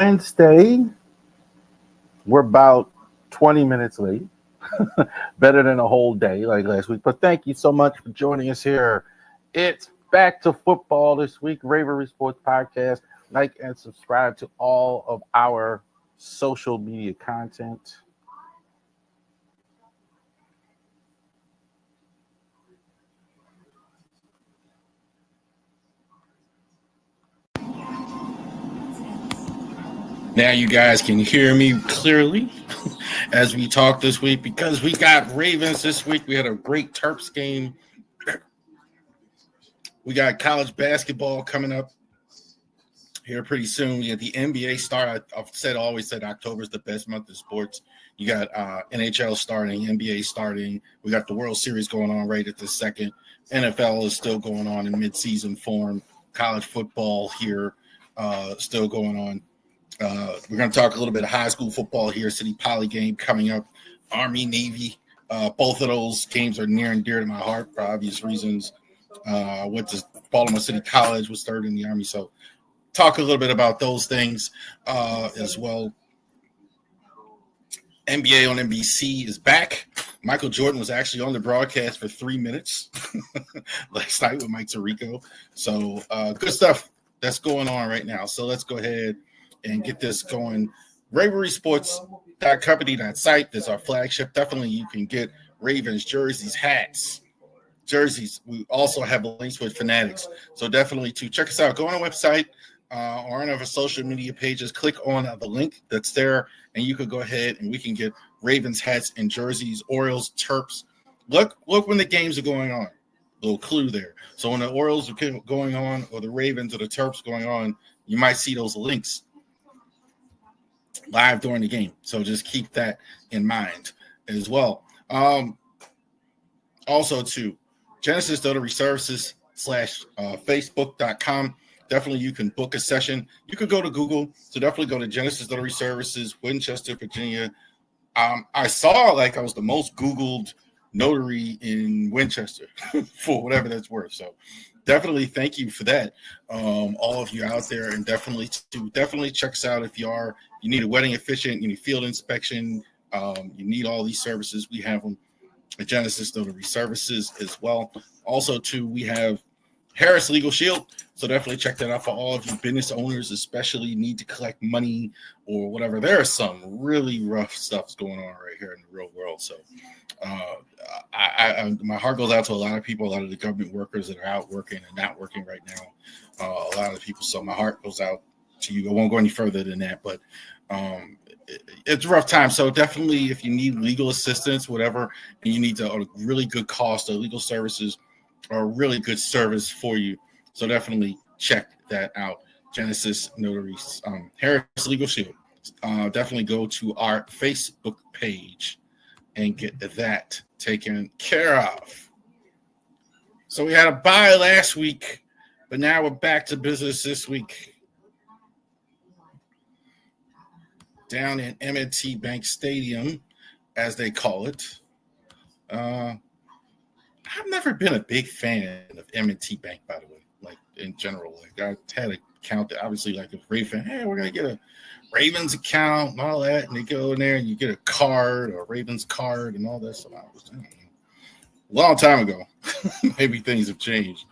Wednesday. We're about 20 minutes late. Better than a whole day like last week. But thank you so much for joining us here. It's back to football this week. Ravori Sports Podcast. Like and subscribe to all of our social media content. Now you guys can hear me clearly as we talk this week because we got Ravens this week. We had a great Terps game. We got college basketball coming up here pretty soon. We got the NBA start. I've always said October is the best month of sports. You got NHL starting, NBA starting. We got the World Series going on right at this second. NFL is still going on in midseason form. College football here still going on. We're going to talk a little bit of high school football here. City Poly game coming up. Army, Navy. Both of those games are near and dear to my heart for obvious reasons. Went to Baltimore City College, was third in the Army. So talk a little bit about those things as well. NBA on NBC is back. Michael Jordan was actually on the broadcast for 3 minutes last night with Mike Tirico. So good stuff that's going on right now. So let's go ahead and get this going. Ravori Sports .company.site. That's our flagship. Definitely you can get Ravens jerseys, hats, jerseys. We also have links with Fanatics. So definitely to check us out. Go on our website or on our social media pages. Click on the link that's there, and you could go ahead and we can get Ravens hats and jerseys, Orioles, Terps. Look when the games are going on. Little clue there. So when the Orioles are going on or the Ravens or the Terps going on, you might see those links live during the game. So just keep that in mind as well. Also to Genesis Notary Services /Facebook.com. Definitely you can book a session. You could go to Google. So definitely go to Genesis Notary Services, Winchester, Virginia. I saw I was the most Googled notary in Winchester for whatever that's worth. So definitely thank you for that. All of you out there, and definitely check us out if you need a wedding officiant, you need field inspection, you need all these services. We have them at Genesis Notary Services as well. Also, too, we have Harris Legal Shield. So definitely check that out for all of you business owners, especially need to collect money or whatever. There is some really rough stuff going on right here in the real world. So my heart goes out to a lot of people, a lot of the government workers that are out working and not working right now. A lot of people. So my heart goes out to you. I won't go any further than that, but it's a rough time. So definitely if you need legal assistance, whatever, and you need a really good cost of legal services or a really good service for you. So definitely check that out. Genesis Notaries, Harris Legal Shield. Definitely go to our Facebook page and get that taken care of. So we had a bye last week, but now we're back to business this week. Down in M&T Bank Stadium, as they call it. I've never been a big fan of M&T Bank, by the way, in general. I had a account that obviously a Ravens fan, hey, we're going to get a Ravens account and all that. And they go in there and you get a card or a Ravens card and all that stuff. A long time ago. Maybe things have changed.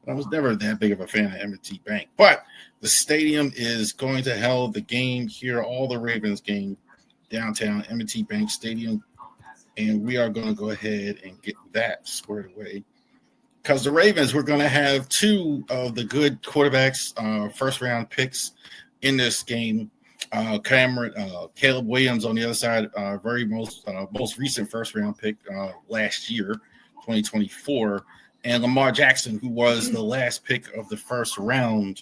I was never that big of a fan of M&T Bank. But the stadium is going to held the game here, all the Ravens game downtown M&T Bank Stadium. And we are going to go ahead and get that squared away. Because the Ravens, we're going to have two of the good quarterbacks, first-round picks in this game. Caleb Williams on the other side, most recent first-round pick last year, 2024. And Lamar Jackson, who was the last pick of the first round.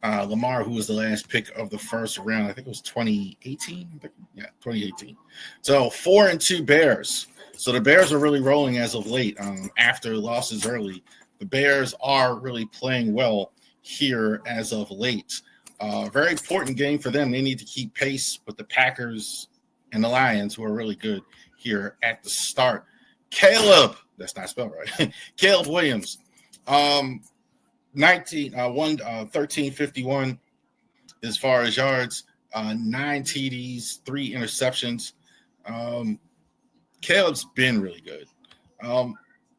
Lamar, who was the last pick of the first round, I think it was 2018. Yeah, 2018. So 4-2 Bears. So the Bears are really rolling as of late. After losses early, the Bears are really playing well here as of late. Very important game for them. They need to keep pace with the Packers and the Lions, who are really good here at the start. Caleb, that's not spelled right. Caleb Williams, 1351, as far as yards, 9 TDs, 3 interceptions. Caleb's been really good.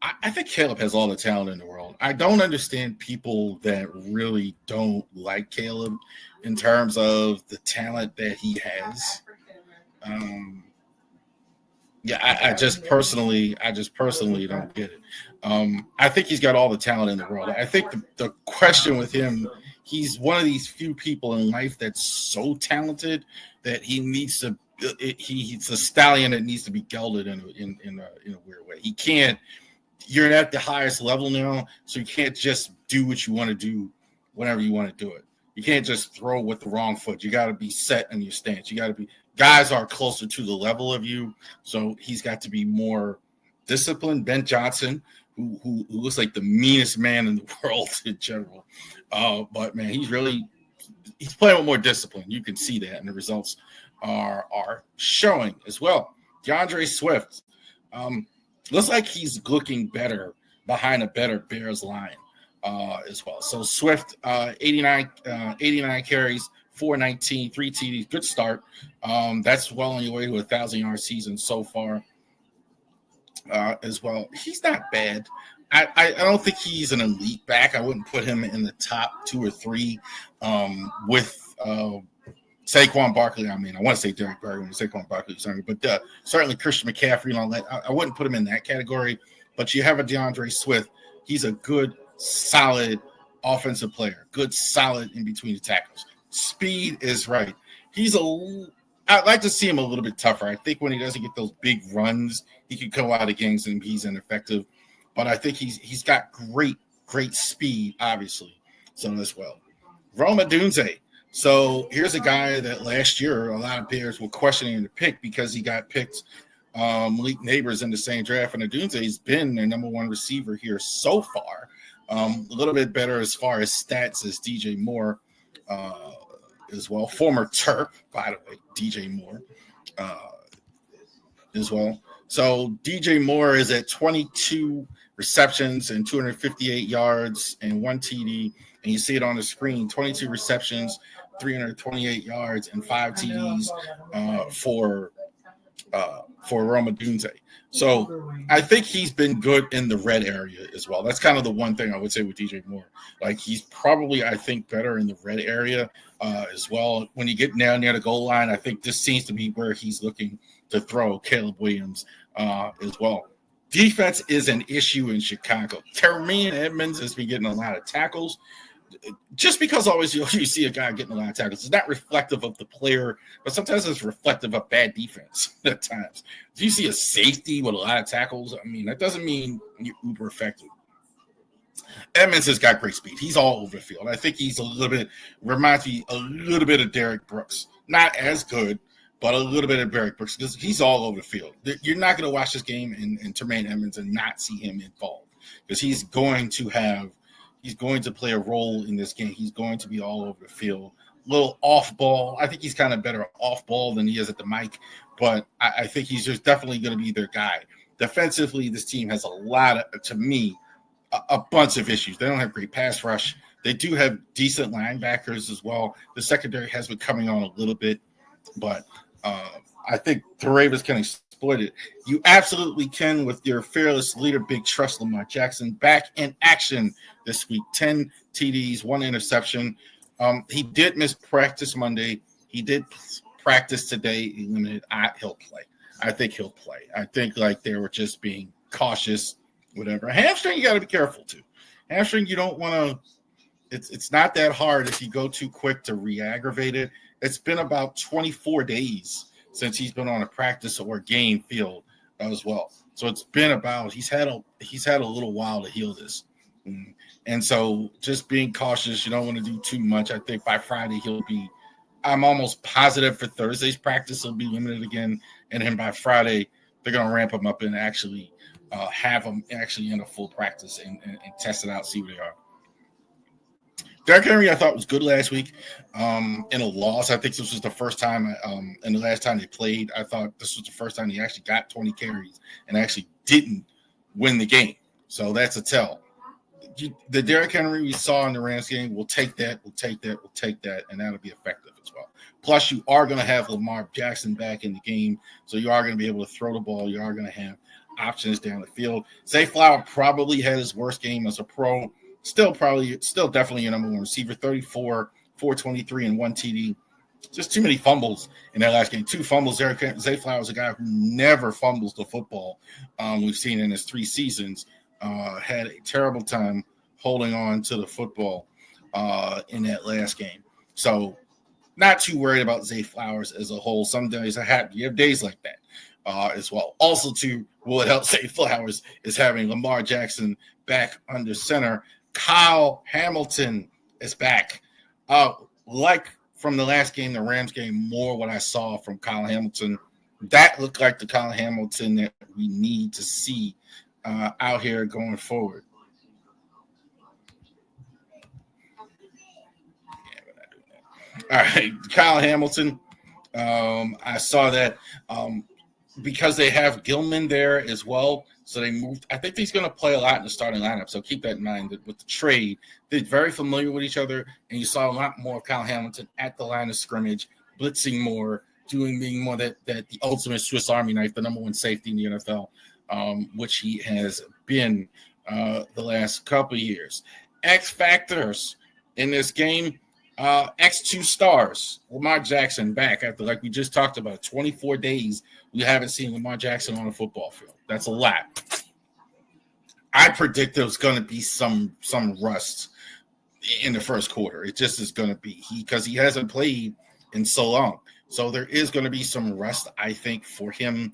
I think Caleb has all the talent in the world. I don't understand people that really don't like Caleb in terms of the talent that he has. I just personally don't get it. I think he's got all the talent in the world. I think the question with him, he's one of these few people in life that's so talented that he needs to. He's a stallion that needs to be gelded in a weird way. He can't. You're at the highest level now, so you can't just do what you want to do whenever you want to do it. You can't just throw with the wrong foot. You got to be set in your stance. You got to be. Guys are closer to the level of you, so he's got to be more disciplined. Ben Johnson, who looks like the meanest man in the world in general, but man, he's playing with more discipline. You can see that, and the results are showing as well. DeAndre Swift looks like he's looking better behind a better Bears line as well. So Swift, 89 carries, 419, 3 TDs, good start. That's well on your way to a 1,000-yard season so far as well. He's not bad. I don't think he's an elite back. I wouldn't put him in the top 2 or 3 with Saquon Barkley. I mean, I want to say Derek Barry, Saquon Barkley, sorry, but certainly Christian McCaffrey and all that. I wouldn't put him in that category. But you have a DeAndre Swift. He's a good, solid offensive player. Good, solid in between the tackles. Speed is right. I'd like to see him a little bit tougher. I think when he doesn't get those big runs, he could go out of games and he's ineffective. But I think he's got great speed, obviously. So as well. Rome Odunze. So here's a guy that last year a lot of Bears were questioning the pick because he got picked Malik Neighbors in the same draft. And Odunze's been their number 1 receiver here so far. A little bit better as far as stats as DJ Moore. As well, former Terp, by the way, DJ Moore, as well. So DJ Moore is at 22 receptions and 258 yards and 1 TD, and you see it on the screen: 22 receptions, 328 yards, and 5 TDs for Rome Odunze. So I think he's been good in the red area as well. That's kind of the one thing I would say with DJ Moore. Like, he's probably, I think, better in the red area as well. When you get down near the goal line, I think this seems to be where he's looking to throw Caleb Williams as well. Defense is an issue in Chicago. Termaine Edmonds has been getting a lot of tackles. Just because always you see a guy getting a lot of tackles, it's not reflective of the player, but sometimes it's reflective of bad defense at times. If you see a safety with a lot of tackles, I mean, that doesn't mean you're uber effective. Edmonds has got great speed. He's all over the field. I think he's reminds me a little bit of Derek Brooks. Not as good, but a little bit of Derek Brooks because he's all over the field. You're not going to watch this game in Termaine Edmonds and not see him involved because he's going to play a role in this game. He's going to be all over the field. A little off ball. I think he's kind of better off ball than he is at the mic, but I think he's just definitely going to be their guy. Defensively, this team has a bunch of issues. They don't have great pass rush. They do have decent linebackers as well. The secondary has been coming on a little bit, but I think the Ravens can exploit it. You absolutely can with your fearless leader, Big Trust Lamar Jackson, back in action this week. 10 TDs, 1 interception. He did miss practice Monday. He did practice today. He limited. He'll play. I think he'll play. I think like they were just being cautious, whatever. Hamstring, you got to be careful too. Hamstring, you don't want to. It's not that hard if you go too quick to re-aggravate it. It's been about 24 days since he's been on a practice or game field as well. So it's been about he's had a little while to heal this. And so just being cautious, you don't want to do too much. I think by Friday I'm almost positive for Thursday's practice he'll be limited again. And then by Friday, they're going to ramp him up and actually have him actually in a full practice and test it out, see where they are. Derrick Henry, I thought was good last week in a loss. I think this was the first time, and the last time they played, I thought this was the first time he actually got 20 carries and actually didn't win the game. So that's a tell. the Derrick Henry we saw in the Rams game, we'll take that, and that'll be effective as well. Plus, you are going to have Lamar Jackson back in the game, so you are going to be able to throw the ball. You are going to have options down the field. Zay Flowers probably had his worst game as a pro. Still definitely your number one receiver, 34, 423, and 1 TD. Just too many fumbles in that last game. 2 fumbles. Zay Flowers is a guy who never fumbles the football. We've seen in his 3 seasons. Had a terrible time holding on to the football in that last game. So not too worried about Zay Flowers as a whole. Some days you have days like that as well. Also, too, what helps Zay Flowers is having Lamar Jackson back under center. Kyle Hamilton is back. Like from the last game, the Rams game, more what I saw from Kyle Hamilton. That looked like the Kyle Hamilton that we need to see out here going forward. Yeah, we're not doing that. All right, Kyle Hamilton. I saw that because they have Gilman there as well. So they moved. I think he's going to play a lot in the starting lineup. So keep that in mind that with the trade, they're very familiar with each other. And you saw a lot more of Kyle Hamilton at the line of scrimmage, blitzing more, being more that the ultimate Swiss Army knife, the number one safety in the NFL, which he has been the last couple of years. X factors in this game, X2 stars. Lamar Jackson back after, like we just talked about, 24 days. We haven't seen Lamar Jackson on a football field. That's a lot. I predict there's going to be some rust in the first quarter. It just is going to be because he hasn't played in so long. So there is going to be some rust, I think, for him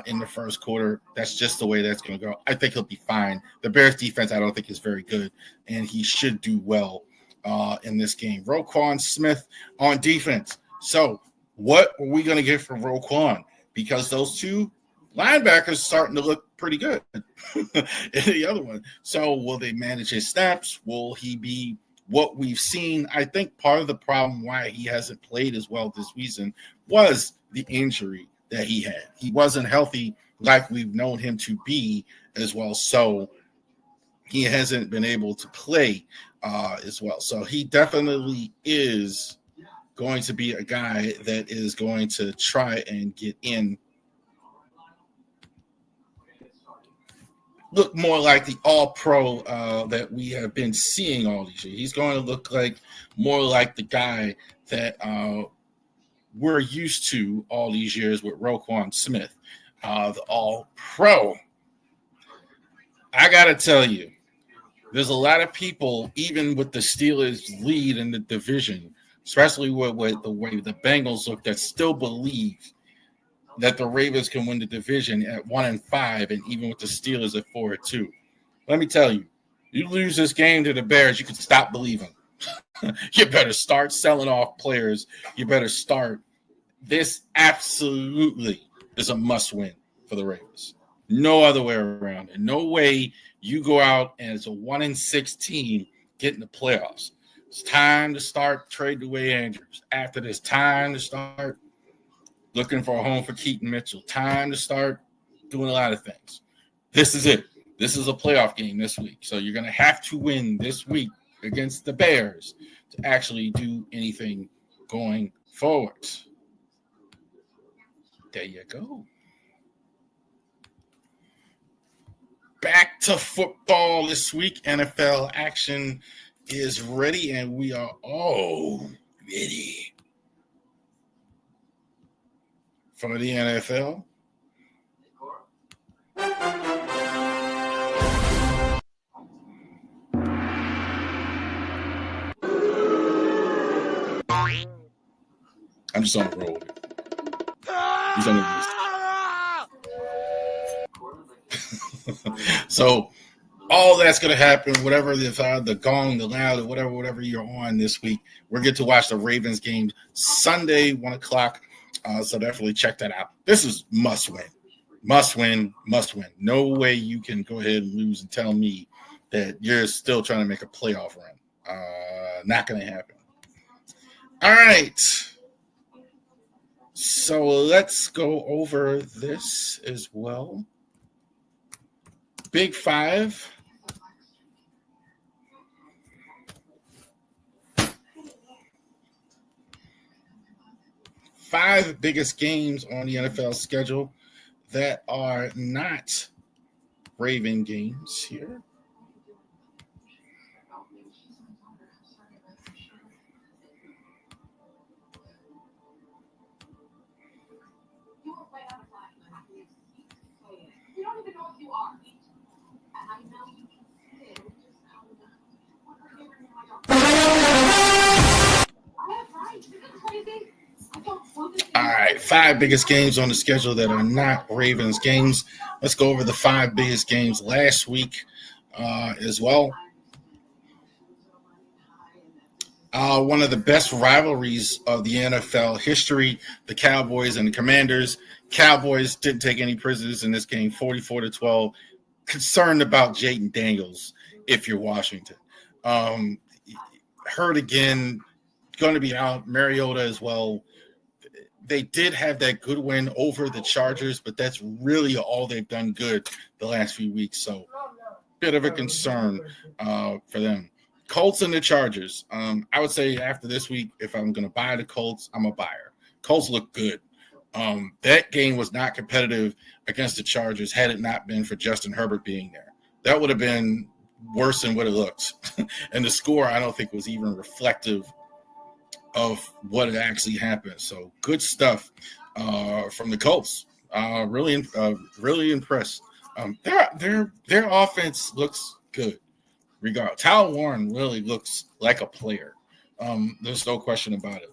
in the first quarter. That's just the way that's going to go. I think he'll be fine. The Bears defense, I don't think, is very good, and he should do well in this game. Roquan Smith on defense. So what are we going to get from Roquan? Because those 2 linebackers starting to look pretty good in the other one. So will they manage his snaps? Will he be what we've seen? I think part of the problem why he hasn't played as well this season was the injury that he had. He wasn't healthy like we've known him to be as well. So he hasn't been able to play as well. So he definitely is going to be a guy that is going to try and get in. Look more like the all-pro that we have been seeing all these years. He's going to look like more like the guy that we're used to all these years with Roquan Smith, the all-pro. I got to tell you, there's a lot of people, even with the Steelers lead in the division, especially with the way the Bengals look, that still believe that the Ravens can win the division at 1-5, and even with the Steelers at 4-2. Let me tell you, you lose this game to the Bears, you can stop believing. You better start selling off players. You better start. This absolutely is a must-win for the Ravens. No other way around it. No way you go out and it's a 1-6 team getting the playoffs. It's time to start trading away Andrews. After this, time to start looking for a home for Keaton Mitchell. Time to start doing a lot of things. This is it. This is a playoff game this week. So you're going to have to win this week against the Bears to actually do anything going forward. There you go. Back to football this week. NFL action is ready, and we are all ready for the NFL. I'm just on the roll with it. He's on the So all that's going to happen, whatever the gong, the loud, or whatever you're on this week, we're going to watch the Ravens game Sunday, 1 o'clock. So definitely check that out. This is must win. Must win. No way you can go ahead and lose and tell me that you're still trying to make a playoff run. Not going to happen. All right. So let's go over this as well. Big Five. 5 biggest games on the NFL schedule that are not Raven games here. All right, 5 biggest games on the schedule that are not Ravens games. Let's go over the 5 biggest games last week as well. One of the best rivalries of the NFL history, the Cowboys and the Commanders. Cowboys didn't take any prisoners in this game, 44-12. Concerned about Jaden Daniels if you're Washington. Hurt again, going to be out. Mariota as well. They did have that good win over the Chargers, but that's really all they've done good the last few weeks. So, bit of a concern for them. Colts and the Chargers. I would say after this week, if I'm going to buy the Colts, I'm a buyer. Colts look good. That game was not competitive against the Chargers had it not been for Justin Herbert being there. That would have been worse than what it looked. And the score, I don't think, was even reflective of what had actually happened. So good stuff from the Colts. Really impressed. Their offense looks good. Regardless, Tyler Warren really looks like a player. There's no question about it.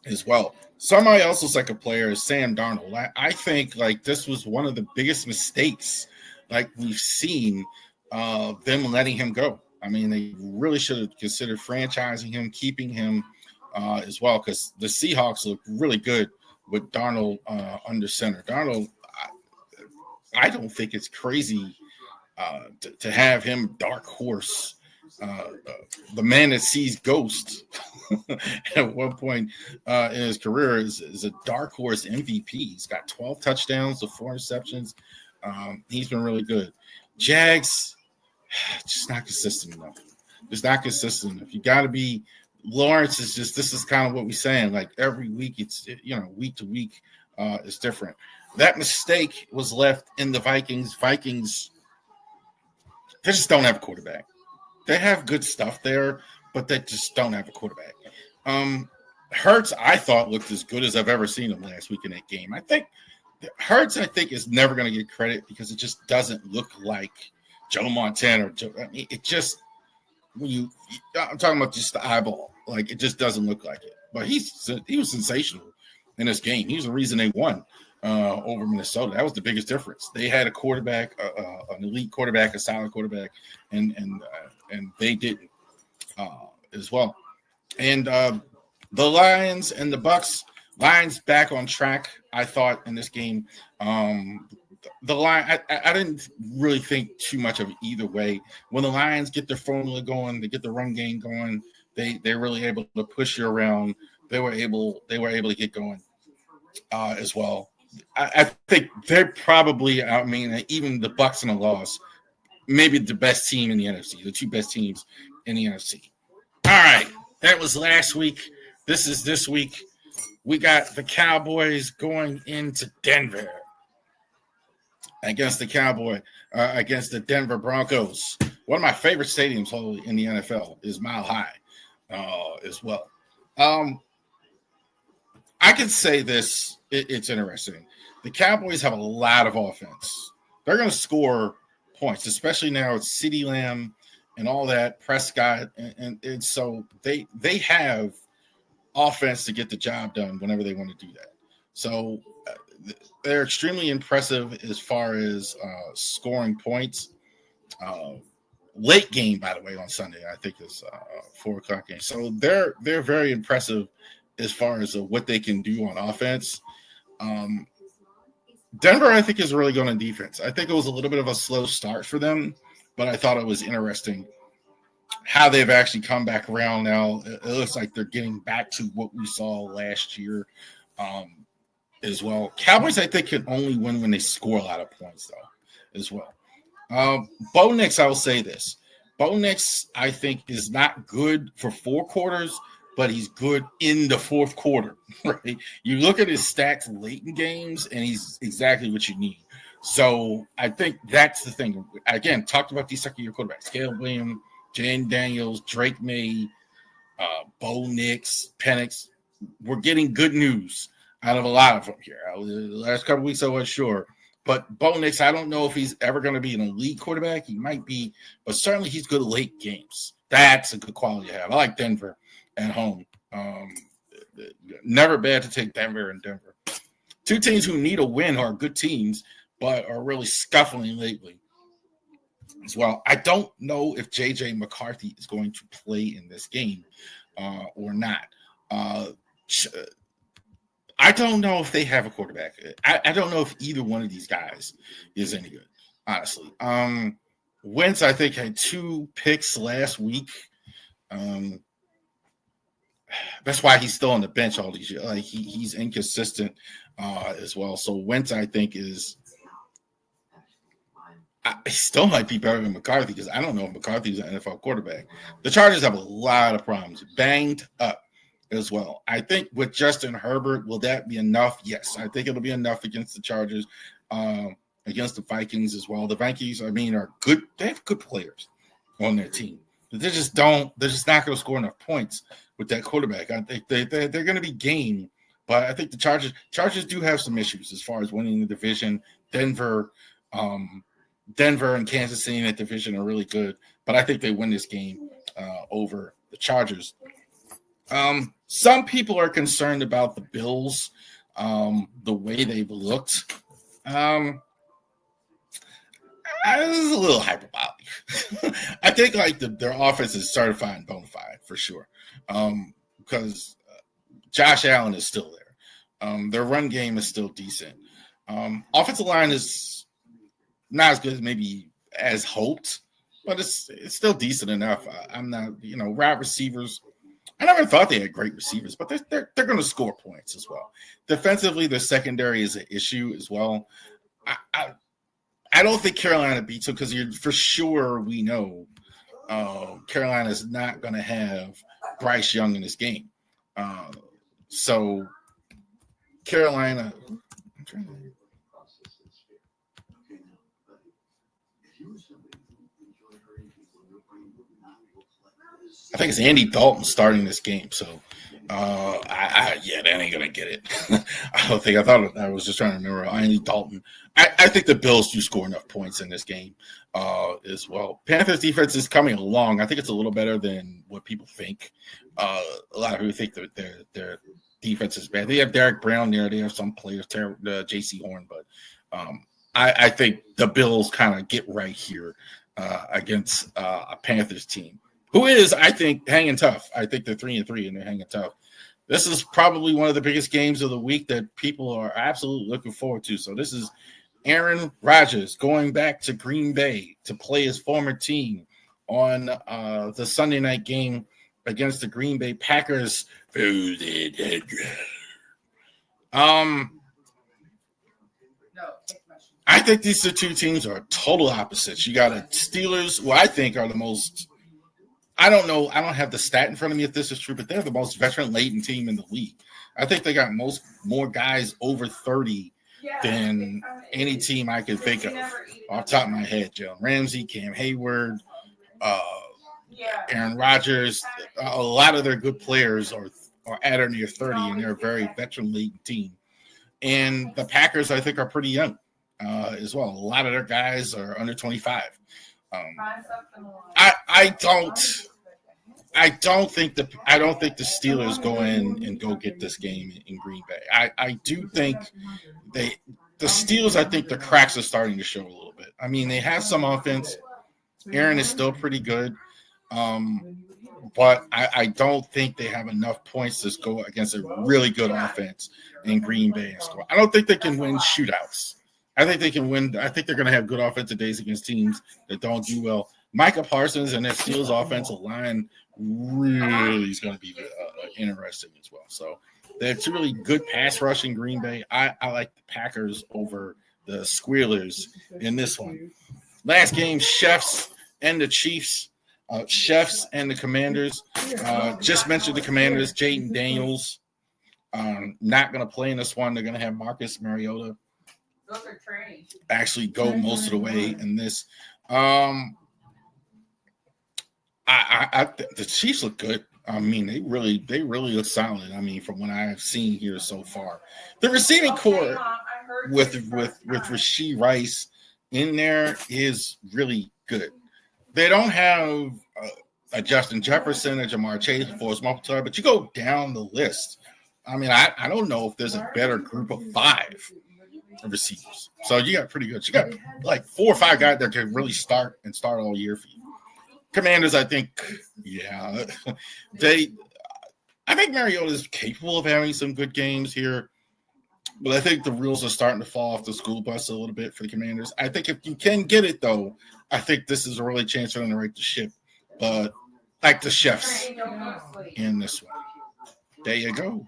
As well, somebody else looks like a player is Sam Darnold. I think like this was one of the biggest mistakes like we've seen them letting him go. I mean, they really should have considered franchising him, keeping him as well, because the Seahawks look really good with Darnold under center. Darnold, I don't think it's crazy to have him dark horse, the man that sees ghosts at one point in his career is a dark horse MVP. He's got 12 touchdowns to 4 interceptions. He's been really good. Jags, just not consistent enough. Just not consistent enough. You got to be. Lawrence is just. This is kind of what we're saying. Like every week, it's week to week is different. That mistake was left in the Vikings. Vikings, they just don't have a quarterback. They have good stuff there, but they just don't have a quarterback. Hurts, I thought, looked as good as I've ever seen him last week in that game. I think Hurts, is never going to get credit because it just doesn't look like Joe Montana or Joe. I mean, it just I'm talking about just the eyeball. Like it just doesn't look like it. But he was sensational in this game. He was the reason they won over Minnesota. That was the biggest difference. They had a quarterback, an elite quarterback, a solid quarterback, and they didn't as well. And the Lions and the Bucks. Lions back on track, I thought, in this game. The line, I didn't really think too much of either way. When the Lions get their formula going, they get the run game going, they're really able to push you around. They were able to get going as well. I think they're probably, even the Bucks in a loss, maybe the best team in the NFC, the 2 best teams in the NFC. All right, that was last week. This is this week. We got the Cowboys going into Denver against the Denver Broncos. One of my favorite stadiums in the NFL is Mile High as well. I can say this. It's interesting. The Cowboys have a lot of offense. They're going to score points, especially now it's CeeDee Lamb and all that, Prescott. And so they have offense to get the job done whenever they want to do that. So they're extremely impressive as far as scoring points. Late game, by the way, on Sunday, I think is 4:00 game. So they're very impressive as far as what they can do on offense. Denver, I think, is really going on defense. I think it was a little bit of a slow start for them, but I thought it was interesting how they've actually come back around now. It looks like they're getting back to what we saw last year as well. Cowboys, I think, can only win when they score a lot of points, though, as well. Bo Nix, I will say this. Bo Nix, I think, is not good for 4 quarters, but he's good in the fourth quarter, right? You look at his stats late in games, and he's exactly what you need. So I think that's the thing. Again, talked about these second-year quarterbacks: Caleb Williams, Jane Daniels, Drake May, Bo Nix, Penix. We're getting good news out of a lot of them here. The last couple of weeks, I wasn't sure. But Bo Nix, I don't know if he's ever going to be an elite quarterback. He might be, but certainly he's good late games. That's a good quality to have. I like Denver at home. Never bad to take Denver and Denver. Two teams who need a win are good teams, but are really scuffling lately as well. I don't know if J.J. McCarthy is going to play in this game or not. I don't know if they have a quarterback. I don't know if either one of these guys is any good, honestly. Wentz, I think, had 2 picks last week. That's why he's still on the bench all these years. Like he's inconsistent as well. So Wentz, I think, he still might be better than McCarthy because I don't know if McCarthy's an NFL quarterback. The Chargers have a lot of problems, banged up as well. I think with Justin Herbert, will that be enough? Yes, I think it'll be enough against the Chargers, against the Vikings as well. The Vikings, I mean, are good. They have good players on their team. But they're just not going to score enough points with that quarterback. I think they're going to be game, but I think the Chargers do have some issues as far as winning the division. Denver and Kansas City in that division are really good, but I think they win this game over the Chargers. Some people are concerned about the Bills, the way they've looked. This is a little hyperbolic. I think like their offense is certified and bona fide for sure, because Josh Allen is still there. Their run game is still decent. Offensive line is not as good as maybe as hoped, but it's still decent enough. I'm not, wide receivers. I never thought they had great receivers, but they're going to score points as well. Defensively, their secondary is an issue as well. I don't think Carolina beats them because for sure we know Carolina is not going to have Bryce Young in this game. So Carolina. I think it's Andy Dalton starting this game, so that ain't gonna get it. I was just trying to remember Andy Dalton. I think the Bills do score enough points in this game as well. Panthers defense is coming along. I think it's a little better than what people think. A lot of people think that their defense is bad. They have Derek Brown there. They have some players, J.C. Horn, but I think the Bills kind of get right here against a Panthers team who is, I think, hanging tough. I think they're 3-3 and they're hanging tough. This is probably one of the biggest games of the week that people are absolutely looking forward to. So this is Aaron Rodgers going back to Green Bay to play his former team on the Sunday night game against the Green Bay Packers. I think these two teams are total opposites. You got a Steelers, who I think are the most – I don't know. I don't have the stat in front of me if this is true, but they're the most veteran-laden team in the league. I think they got more guys over 30 than any team I can think of off the top of my head. Jalen Ramsey, Cam Hayward, Aaron Rodgers. A lot of their good players are at or near 30, and they're a very veteran-laden team. And the Packers, I think, are pretty young as well. A lot of their guys are under 25. I don't think the Steelers go in and go get this game in Green Bay. I do think the Steelers, I think the cracks are starting to show a little bit. I mean, they have some offense. Aaron is still pretty good. But I don't think they have enough points to go against a really good offense in Green Bay and score. I don't think they can win shootouts. I think they can win. I think they're going to have good offensive days against teams that don't do well. Micah Parsons and that Steelers offensive line really is going to be interesting as well. So that's really good pass rush in Green Bay. I like the Packers over the Squealers in this one. Last game, Chefs and the Chiefs. Chefs and the Commanders. Just mentioned the Commanders. Jaden Daniels not going to play in this one. They're going to have Marcus Mariota actually go most of the way in this. The Chiefs look good. I mean, they really look solid. I mean, from what I have seen here so far, the receiving core with Rashee Rice in there is really good. They don't have a Justin Jefferson or Jamar Chase for a multiplier, but you go down the list. I mean, I don't know if there's a better group of 5 receivers. So you got pretty good. You got like 4 or 5 guys that can really start all year for you. Commanders, I think, yeah, I think Mariota is capable of having some good games here, but I think the wheels are starting to fall off the school bus a little bit for the Commanders. I think if you can get it, though, I think this is a really chance for them to right the ship, but like the Chefs in this one. There you go.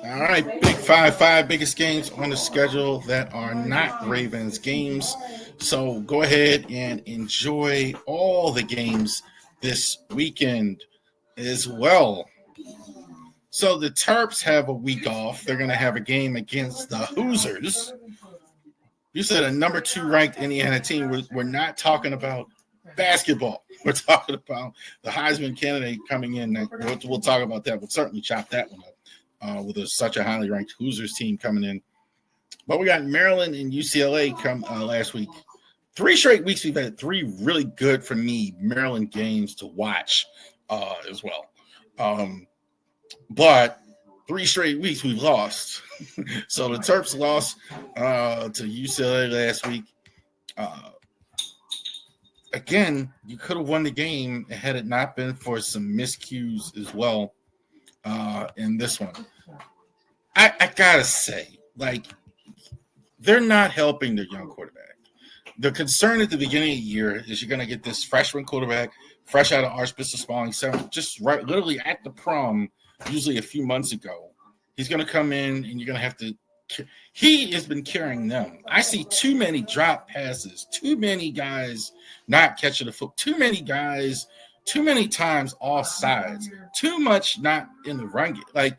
All right, big 5 biggest games on the schedule that are not Ravens games. So go ahead and enjoy all the games this weekend as well. So the Terps have a week off. They're going to have a game against the Hoosiers. You said a number 2 ranked Indiana team. We're not talking about basketball. We're talking about the Heisman candidate coming in. We'll talk about that. We'll certainly chop that one up. With such a highly ranked Hoosiers team coming in. But we got Maryland and UCLA come last week. 3 straight weeks we've had 3 really good, for me, Maryland games to watch as well. But 3 straight weeks we've lost. So the Terps lost to UCLA last week. Again, you could have won the game had it not been for some miscues as well in this one. I gotta say, like, they're not helping their young quarterback. The concern at the beginning of the year is you're going to get this freshman quarterback, fresh out of Archbishop Spalding, just right, literally at the prom, usually a few months ago. He's going to come in, and you're going to have to. He has been carrying them. I see too many drop passes, too many guys not catching the foot, too many guys, too many times off sides, too much not in the run game. Like,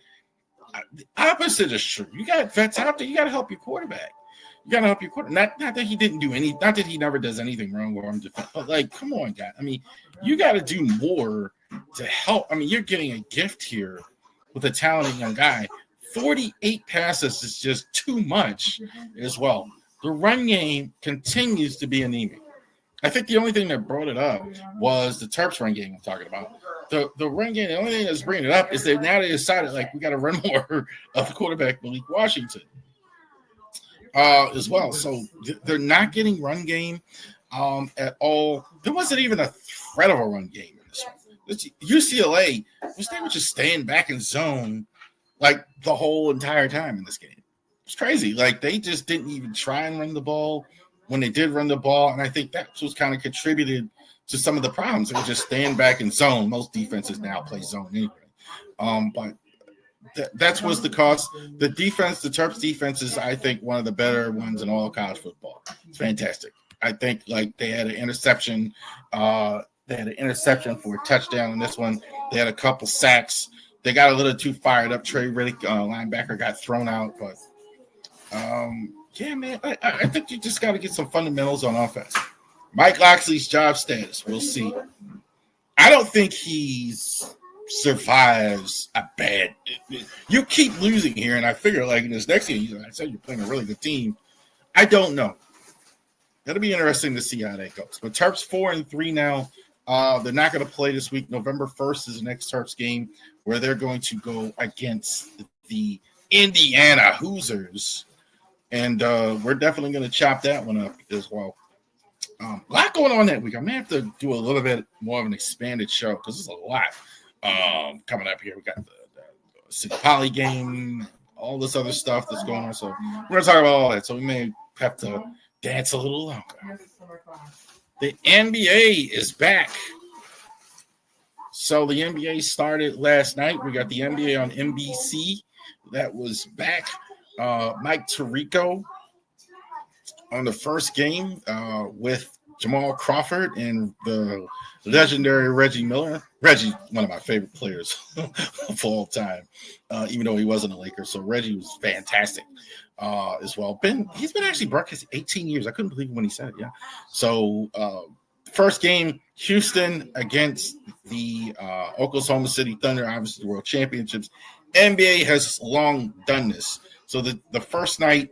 the opposite is true. You got vets out there. You got to help your quarterback. You got to help your quarterback. Not that he didn't do any. Not that he never does anything wrong with him. But, like, come on, guys. I mean, you got to do more to help. I mean, you're getting a gift here with a talented young guy. 48 passes is just too much as well. The run game continues to be anemic. I think the only thing that brought it up was the Terps run game I'm talking about. The run game, the only thing that's bringing it up is that now they decided, like, we got to run more of the quarterback, Malik Washington, as well. So they're not getting run game at all. There wasn't even a threat of a run game in this one. UCLA, they were just staying back in zone like the whole entire time in this game. It's crazy. Like, they just didn't even try and run the ball when they did run the ball, and I think that's what's kind of contributed to some of the problems. They were just staying back in zone. Most defenses now play zone anyway. But that's what's the cost. The defense, the Terps defense is, I think, one of the better ones in all college football. It's fantastic. I think, like, they had an interception. They had an interception for a touchdown in this one. They had a couple sacks. They got a little too fired up. Trey Riddick, linebacker, got thrown out. But, yeah, man, I think you just got to get some fundamentals on offense. Mike Loxley's job status, we'll see. I don't think he survives a bad – you keep losing here, and I figure, like, in this next game, I said you're playing a really good team. I don't know. It'll be interesting to see how that goes. But Terps 4-3 now. They're not going to play this week. November 1st is the next Terps game where they're going to go against the Indiana Hoosiers. And we're definitely going to chop that one up as well. A lot going on that week. I'm going to have to do a little bit more of an expanded show because there's a lot coming up here. We got the City Poly game, all this other stuff that's going on. So we're going to talk about all that. So we may have to dance a little longer. The NBA is back. So the NBA started last night. We got the NBA on NBC that was back. Mike Tirico on the first game with Jamal Crawford and the legendary Reggie Miller. Reggie, one of my favorite players of all time, even though he wasn't a Laker. So Reggie was fantastic as well. He's been actually broadcast 18 years. I couldn't believe it when he said it. Yeah. So first game, Houston against the Oklahoma City Thunder, obviously the World Championships. NBA has long done this. So the first night,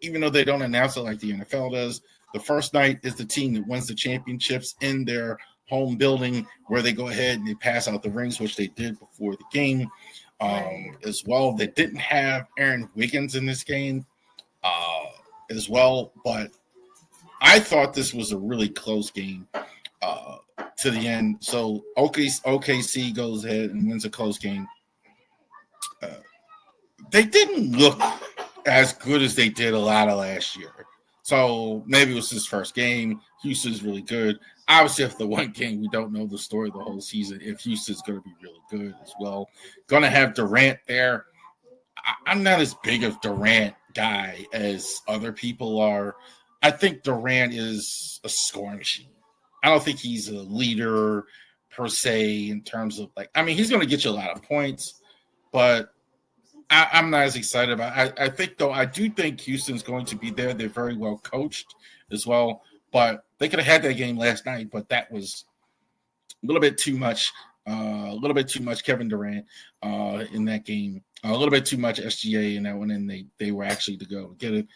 even though they don't announce it like the NFL does, the first night is the team that wins the championships in their home building, where they go ahead and they pass out the rings, which they did before the game as well. They didn't have Aaron Wiggins in this game as well, but I thought this was a really close game to the end. So OKC goes ahead and wins a close game. They didn't look as good as they did a lot of last year. So maybe it was his first game. Houston's really good. Obviously, after the one game, we don't know the story of the whole season. If Houston's going to be really good as well. Going to have Durant there. I'm not as big of Durant guy as other people are. I think Durant is a scoring machine. I don't think he's a leader per se in terms of he's going to get you a lot of points, but I'm not as excited about it. I do think Houston's going to be there. They're very well coached as well, but they could have had that game last night, but that was a little bit too much. Kevin Durant in that game. A little bit too much SGA in that one, and they were actually to go get it.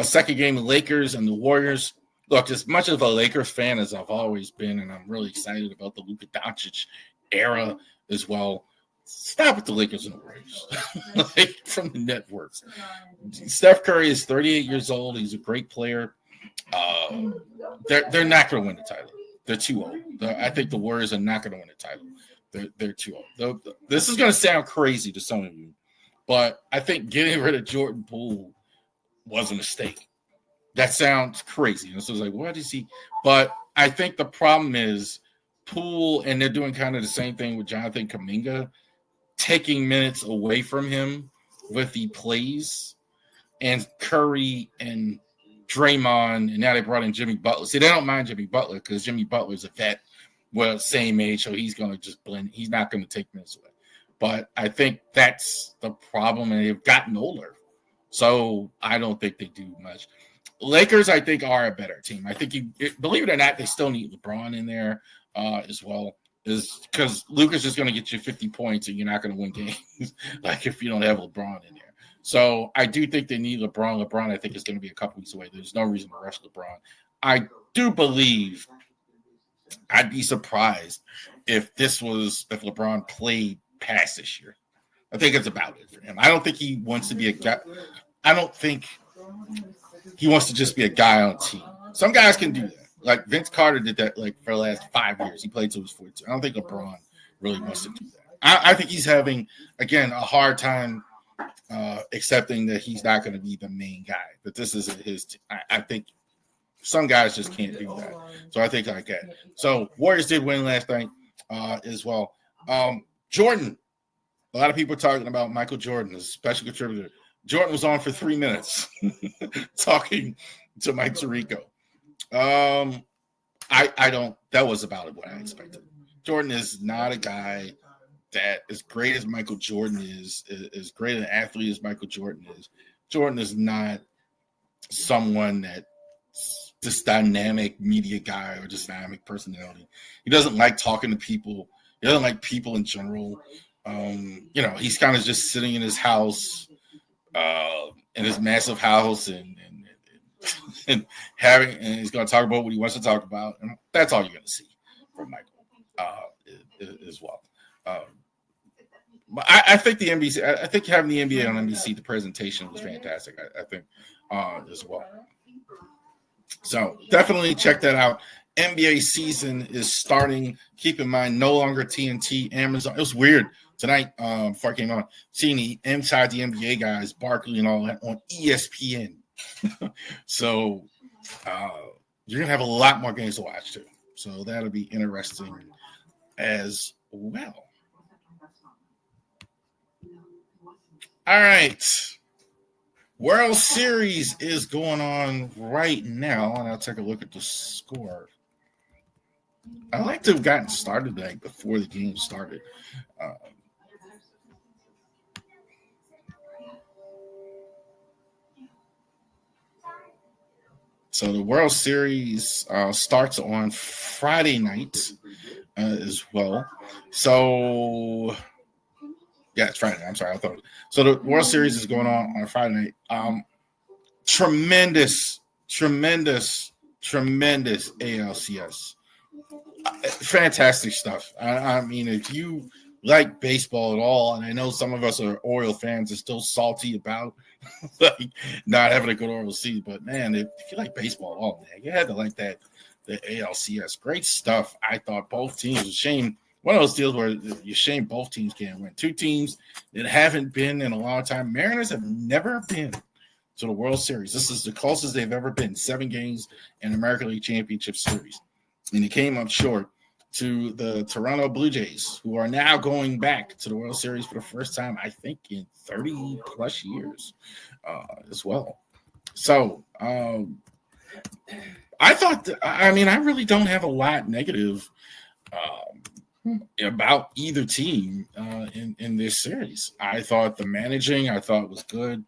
Second game, the Lakers and the Warriors. Look, as much of a Lakers fan as I've always been, and I'm really excited about the Luka Doncic era as well. Stop with the Lakers and the Warriors from the networks. Steph Curry is 38 years old. He's a great player. They're not going to win the title. They're too old. I think the Warriors are not going to win the title. They're too old. This is going to sound crazy to some of you, but I think getting rid of Jordan Poole was a mistake. That sounds crazy. And so it's like, what is he? But I think the problem is Poole, and they're doing kind of the same thing with Jonathan Kuminga, taking minutes away from him with the plays, and Curry and Draymond, and now they brought in Jimmy Butler. See, they don't mind Jimmy Butler because Jimmy Butler's a vet, same age, so he's going to just blend. He's not going to take minutes away. But I think that's the problem, and they've gotten older. So I don't think they do much. Lakers, I think, are a better team. I think, believe it or not, they still need LeBron in there as well. Is because Luka's just going to get you 50 points and you're not going to win games if you don't have LeBron in there. So I do think they need LeBron. LeBron, I think, is going to be a couple weeks away. There's no reason to rush LeBron. I do believe I'd be surprised if LeBron played past this year. I think it's about it for him. I don't think he wants to be a guy. I don't think he wants to just be a guy on a team. Some guys can do that. Like Vince Carter did that for the last 5 years. He played till he was 42. I don't think LeBron really wants to do that. I think he's having, again, a hard time accepting that he's not going to be the main guy. But this isn't his team. I think some guys just can't do that. So I think like that. So Warriors did win last night as well. Jordan. A lot of people are talking about Michael Jordan as a special contributor. Jordan was on for 3 minutes talking to Mike Tirico. That was about what I expected. Jordan is not a guy that as great as Michael Jordan is, as great an athlete as Michael Jordan is. Jordan is not someone that this dynamic media guy or just dynamic personality. He doesn't like talking to people. He doesn't like people in general. He's kind of just sitting in his house, in his massive house, and he's going to talk about what he wants to talk about, and that's all you're going to see from Michael as well. But I think the NBC. I think having the NBA on NBC, the presentation was fantastic. I think as well. So definitely check that out. NBA season is starting. Keep in mind, no longer TNT, Amazon. It was weird tonight before I came on, seeing the inside the NBA guys, Barkley and all that on ESPN. So you're gonna have a lot more games to watch too. So that'll be interesting as well. All right. World Series is going on right now, and I'll take a look at the score. I'd like to have gotten started like before the game started. So the World Series starts on Friday night as well. So yeah, it's Friday. I'm sorry, I thought. So the World Series is going on Friday night. Tremendous ALCS. Fantastic stuff. I mean, if you like baseball at all, and I know some of us are Orioles fans are still salty about like not having a good Orioles season, but man, if you like baseball at all, man, you had to like that the ALCS. Great stuff. I thought both teams. A shame. One of those deals where you shame both teams can't win. Two teams that haven't been in a long time. Mariners have never been to the World Series. This is the closest they've ever been. 7 games in American League Championship Series. And he came up short to the Toronto Blue Jays, who are now going back to the World Series for the first time, I think, in 30 plus years as well. So I thought, I really don't have a lot negative about either team in this series. I thought the managing, was good.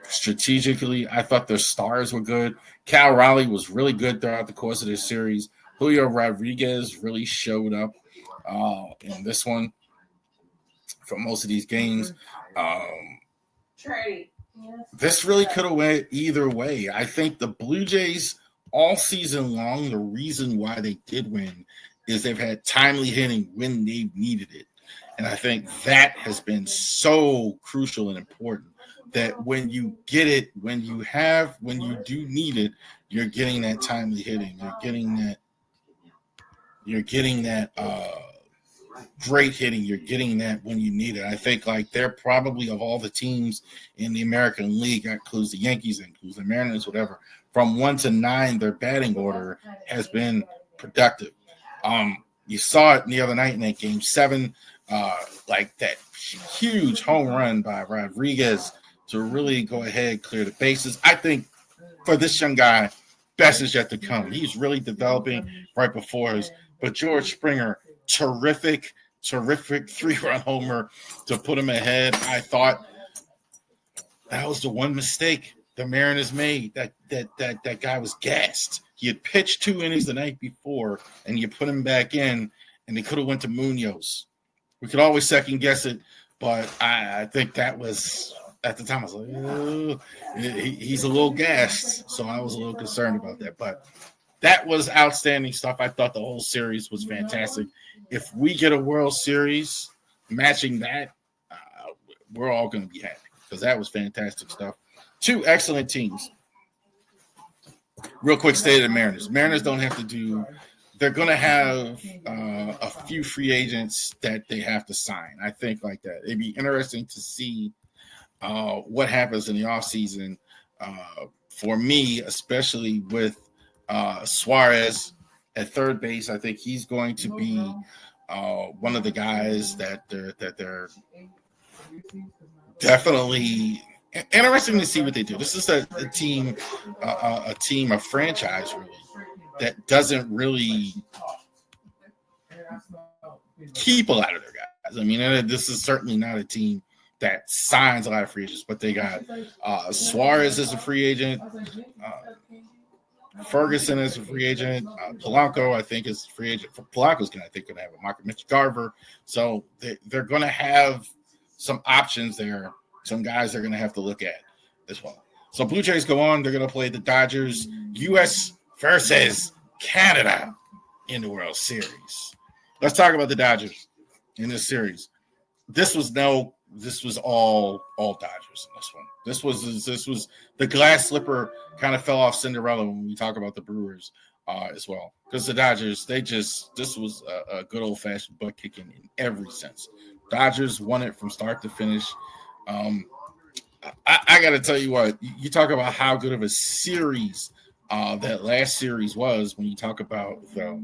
Strategically, I thought their stars were good. Cal Raleigh was really good throughout the course of this series. Julio Rodriguez really showed up in this one for most of these games. This really could have went either way. I think the Blue Jays all season long, the reason why they did win is they've had timely hitting when they've needed it. And I think that has been so crucial and important. That when you get it, when you do need it, you're getting that timely hitting. You're getting that great hitting. You're getting that when you need it. I think like they're probably of all the teams in the American League, that includes the Yankees, includes the Mariners, whatever, from 1 to 9, their batting order has been productive. You saw it the other night in that game 7, like that huge home run by Rodriguez to really go ahead, clear the bases. I think for this young guy, best is yet to come. He's really developing right before us. But George Springer, terrific 3-run homer to put him ahead. I thought that was the one mistake the Mariners made. That guy was gassed. He had pitched 2 innings the night before, and you put him back in, and they could have went to Munoz. We could always second guess it, but I think that was – at the time, I was like, oh, he's a little gassed. So I was a little concerned about that. But that was outstanding stuff. I thought the whole series was fantastic. If we get a World Series matching that, we're all going to be happy because that was fantastic stuff. 2 excellent teams. Real quick state of the Mariners. Mariners don't have to do – they're going to have a few free agents that they have to sign. I think like that. It'd be interesting to see what happens in the offseason for me, especially with Suarez at third base. I think he's going to be one of the guys that they're definitely interesting to see what they do. This is a team, a franchise really that doesn't really keep a lot of their guys. I mean, this is certainly not a team that signs a lot of free agents, but they got Suarez as a free agent, Ferguson is a free agent, Polanco I think is a free agent. Polanco's going to have a market. Mitch Garver, so they're going to have some options there. Some guys they're going to have to look at as well. So Blue Jays go on. They're going to play the Dodgers, U.S. versus Canada in the World Series. Let's talk about the Dodgers in this series. This was all Dodgers in this one. This was the glass slipper kind of fell off Cinderella when we talk about the Brewers as well. Because the Dodgers, this was a good old fashioned butt kicking in every sense. Dodgers won it from start to finish. I got to tell you what, you talk about how good of a series that last series was when you talk about the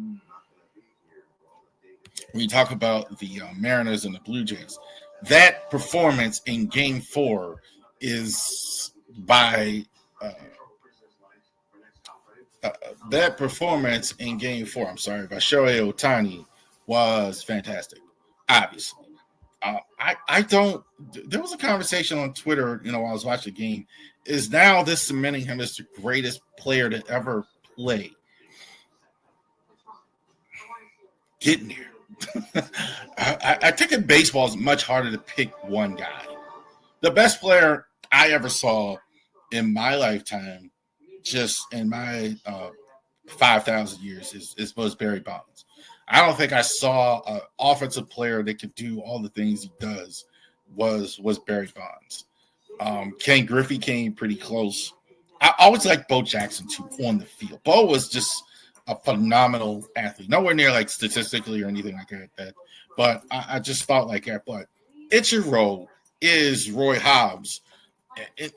Mariners and the Blue Jays. that performance in Game 4 is by that performance in Game 4. I'm sorry, by Shohei Ohtani was fantastic. Obviously, I don't. There was a conversation on Twitter, while I was watching the game. Is now this cementing him as the greatest player to ever play? Getting there. I think in baseball it's much harder to pick one guy. The best player I ever saw in my lifetime, just in my 5,000 years, was Barry Bonds. I don't think I saw an offensive player that could do all the things he does was Barry Bonds. Ken Griffey came pretty close. I always liked Bo Jackson too on the field. Bo was just a phenomenal athlete. Nowhere near like statistically or anything like that. But I just felt like that. But Ichiro is Roy Hobbs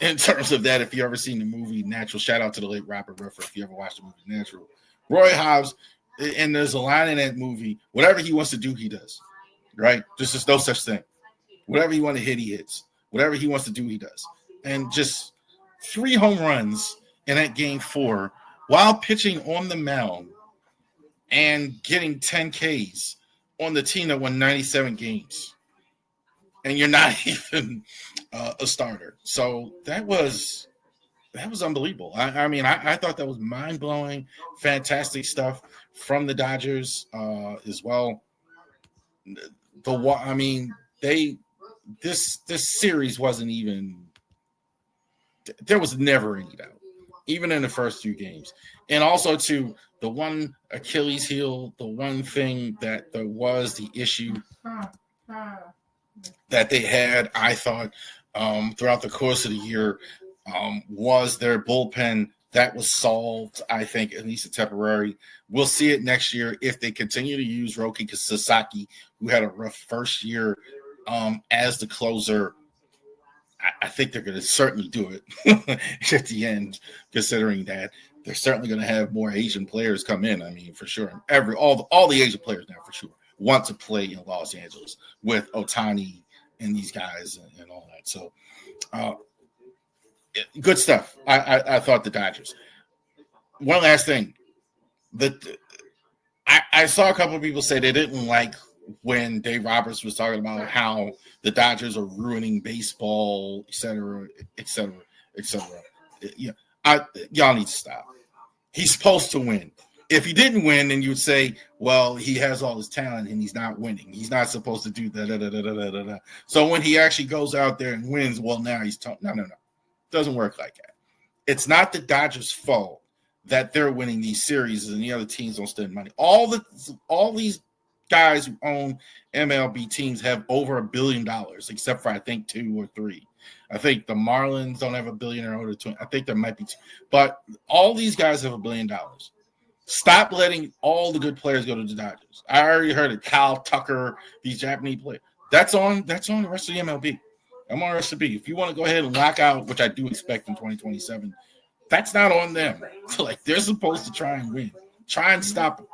in terms of that. If you ever seen the movie Natural, shout out to the late Robert Redford. If you ever watched the movie Natural, Roy Hobbs, and there's a line in that movie, whatever he wants to do, he does. Right? There's just no such thing. Whatever he wants to hit, he hits. Whatever he wants to do, he does. And just 3 home runs in that Game 4 while pitching on the mound and getting 10 Ks on the team that won 97 games. And you're not even a starter. So that was unbelievable. I thought that was mind-blowing, fantastic stuff from the Dodgers as well. This series wasn't even – there was never any doubt, even in the first 2 games. And also, too, the one Achilles heel, the one thing that there was the issue that they had, I thought, throughout the course of the year was their bullpen. That was solved, I think, at least a temporary. We'll see it next year if they continue to use Roki Sasaki, who had a rough first year as the closer. I think they're going to certainly do it at the end, considering that they're certainly going to have more Asian players come in. I mean, for sure. All the Asian players now, for sure, want to play in Los Angeles with Ohtani and these guys and all that. So, good stuff. I thought the Dodgers. One last thing. I saw a couple of people say they didn't like when Dave Roberts was talking about how the Dodgers are ruining baseball, et cetera, et cetera, et cetera. Y'all need to stop. He's supposed to win. If he didn't win, then you would say, well, he has all his talent and he's not winning. He's not supposed to do that. So when he actually goes out there and wins, well, now he's no. Doesn't work like that. It's not the Dodgers' fault that they're winning these series and the other teams don't spend money. All these guys who own MLB teams have over $1 billion, except for I think 2 or 3. I think the Marlins don't have $1 billion or over 20. I think there might be 2, but all these guys have $1 billion. Stop letting all the good players go to the Dodgers. I already heard of Kyle Tucker, these Japanese players. That's on the rest of the MLB. I'm on rest of the. If you want to go ahead and lock out, which I do expect in 2027, that's not on them. Like, they're supposed to try and win. Try and stop them.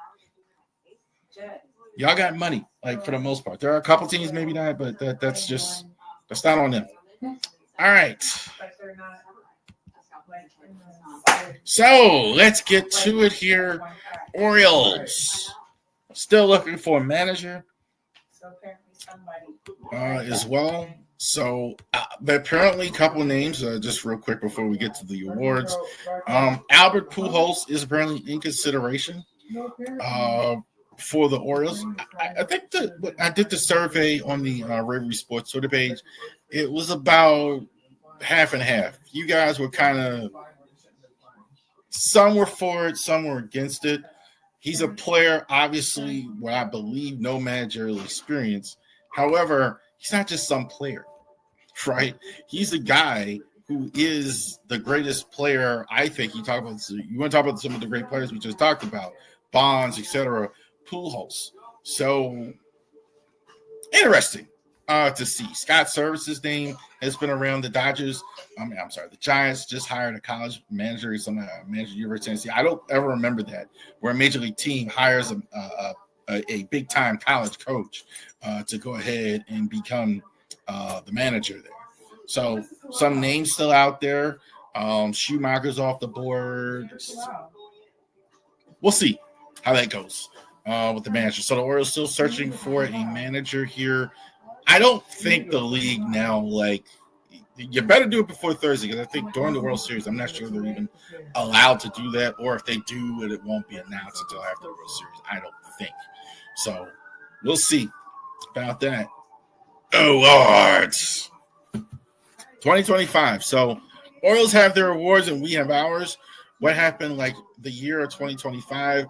Y'all got money, like, for the most part. There are a couple teams maybe not, but that's not on them. All right. So let's get to it here. Orioles still looking for a manager as well. So apparently a couple of names, just real quick before we get to the awards. Albert Pujols is apparently in consideration for the Orioles. I think I did the survey on the Ravori Sports Twitter page. It was about half and half. You guys were kind of, some were for it, some were against it. He's a player, obviously, where I believe no managerial experience. However, he's not just some player, right? He's a guy who is the greatest player, I think. You want to talk about some of the great players we just talked about, Bonds, etc., Pujols. So, interesting to see. Scott Service's name has been around the Dodgers. The Giants just hired a college manager, manager at the University of Tennessee. I don't ever remember that, where a major league team hires a big-time college coach to go ahead and become the manager there. So some names still out there. Schumacher's off the board. We'll see how that goes with the manager. So the Orioles still searching for a manager here. I don't think the league now, like, you better do it before Thursday, because I think during the World Series, I'm not sure they're even allowed to do that, or if they do, it won't be announced until after the World Series. I don't think. So we'll see about that. Awards 2025. So Orioles have their awards and we have ours. What happened like the year of 2025?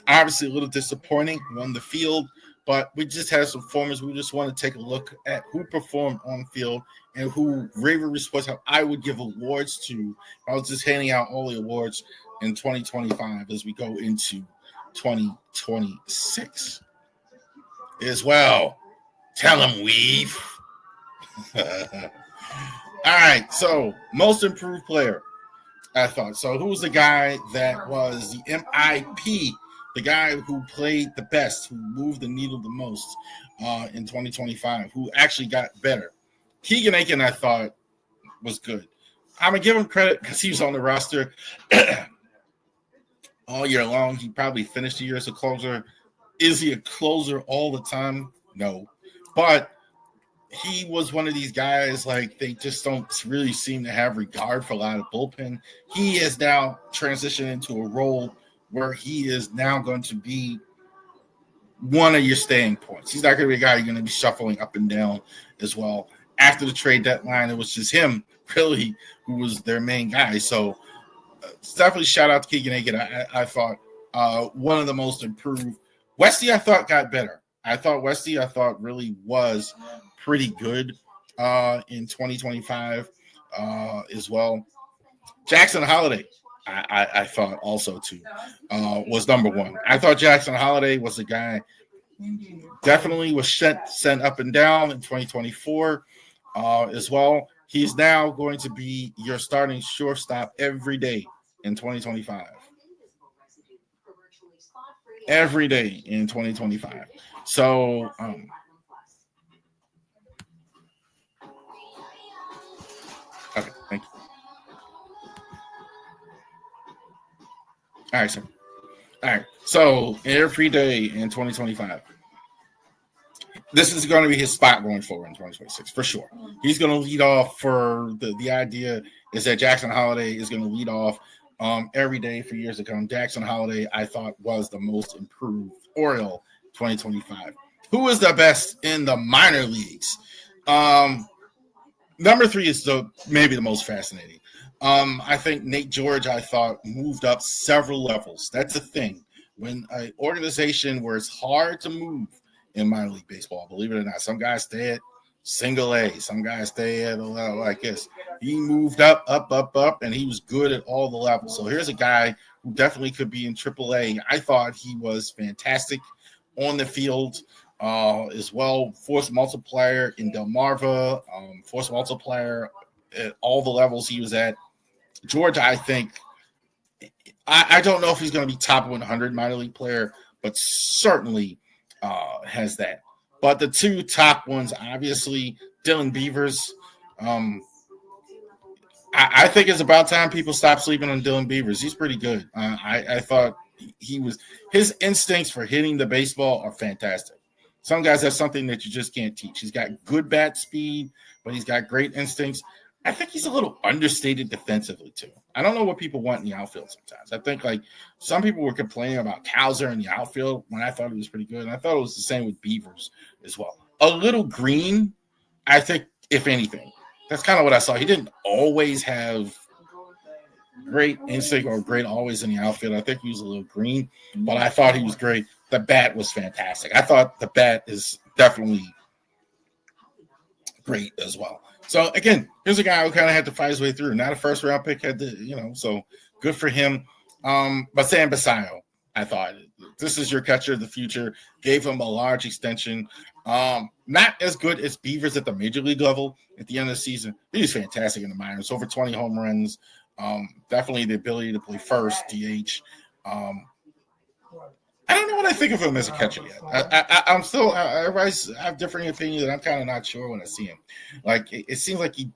Obviously a little disappointing on the field, but we just had some performers. We just want to take a look at who performed on field and who Ravori Sports, how I would give awards to. I was just handing out all the awards in 2025 as we go into 2026 as well. Tell them, Weave. All right, so most improved player, I thought. So who was the guy that was the MIP, the guy who played the best, who moved the needle the most in 2025, who actually got better? Keegan Aiken, I thought, was good. I'm going to give him credit because he was on the roster all year long. He probably finished the year as a closer. Is he a closer all the time? No. But he was one of these guys, like, they just don't really seem to have regard for a lot of bullpen. He has now transitioned into a role where he is now going to be one of your staying points. He's not going to be a guy you're going to be shuffling up and down as well. After the trade deadline, it was just him, really, who was their main guy. So definitely shout out to Keegan Aiken. I thought one of the most improved. Westy, I thought, got better. I thought really was pretty good in 2025 as well. Jackson Holiday, I thought also too was number one. I thought Jackson Holiday was a guy definitely was sent up and down in 2024 as well. He's now going to be your starting shortstop every day in 2025. Every day in 2025. So okay, thank you. All right, sir. All right. So every day in 2025. This is going to be his spot going forward in 2026 for sure. He's going to lead off for the idea is that Jackson Holiday is going to lead off every day for years to come. Jackson Holiday, I thought, was the most improved Oriole 2025. Who is the best in the minor leagues? Number 3 is maybe the most fascinating. I think Nate George, I thought, moved up several levels. That's the thing. When an organization where it's hard to move in minor league baseball, believe it or not, some guys stay at single A, some guys stay at a level like this. He moved up, and he was good at all the levels. So here's a guy who definitely could be in Triple A. I thought he was fantastic on the field as well. Force multiplier in Delmarva, force multiplier at all the levels he was at. George, I think, I don't know if he's going to be top 100 minor league player, but certainly has that. But the 2 top ones, obviously, Dylan Beavers. I think it's about time people stop sleeping on Dylan Beavers. He's pretty good. I thought his instincts for hitting the baseball are fantastic. Some guys have something that you just can't teach. He's got good bat speed, but he's got great instincts. I think he's a little understated defensively too. I don't know what people want in the outfield sometimes. I think like some people were complaining about Cowser in the outfield when I thought he was pretty good. And I thought it was the same with Beavers as well. A little green, I think, if anything. That's kind of what I saw. He didn't always have great instinct or great always in the outfield. I think he was a little green, but I thought he was great. The bat was fantastic. I thought the bat is definitely great as well. So, again, here's a guy who kind of had to fight his way through. Not a first-round pick, had to, so good for him. But Sam Basayo, I thought, this is your catcher of the future. Gave him a large extension. Not as good as Beavers at the major league level at the end of the season. He was fantastic in the minors. Over 20 home runs. Definitely the ability to play first, DH. I don't know what I think of him as a catcher yet. I'm still. I have differing opinions, and I'm kind of not sure when I see him. Like it seems like he,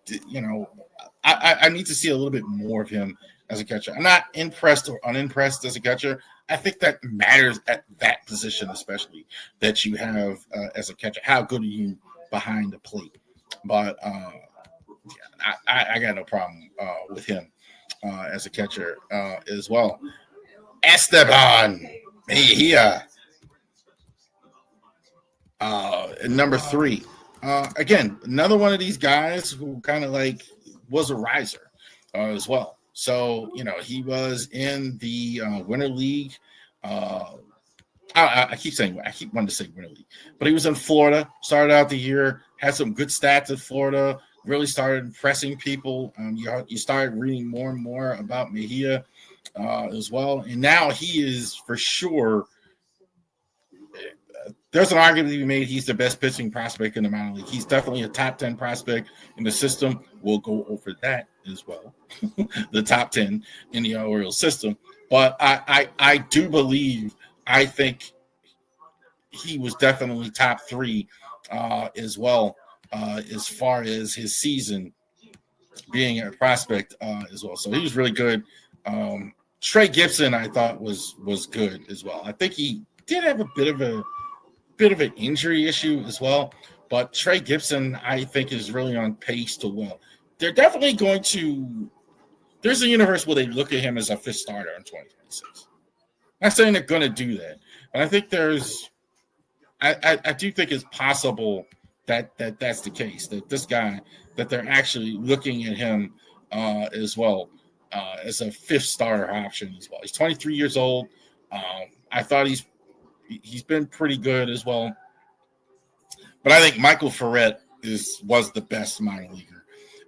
I need to see a little bit more of him as a catcher. I'm not impressed or unimpressed as a catcher. I think that matters at that position, especially that you have as a catcher. How good are you behind the plate? But I got no problem with him as a catcher as well. Esteban Mejia, number 3. Again, another one of these guys who kind of like was a riser as well. So, he was in the Winter League. I keep wanting to say Winter League, but he was in Florida, started out the year, had some good stats in Florida, really started impressing people. You started reading more and more about Mejia as well. And now he is for sure. There's an argument to be made. He's the best pitching prospect in the minor league. He's definitely a top 10 prospect in the system. We'll go over that as well. The top 10 in the Orioles system. But I do believe, I think he was definitely top 3 as well as far as his season being a prospect as well. So he was really good. Trey Gibson, I thought was good as well. I think he did have a bit of an injury issue as well, but Trey Gibson, I think, is really on pace to well. They're definitely going to. There's a universe where they look at him as a 5th starter in 2026. Not saying they're going to do that, but I think I do think it's possible that that's the case. That this guy, that they're actually looking at him as well as a 5th starter option as well. He's 23 years old. I thought he's been pretty good as well. But I think Michael Ferret was the best minor leaguer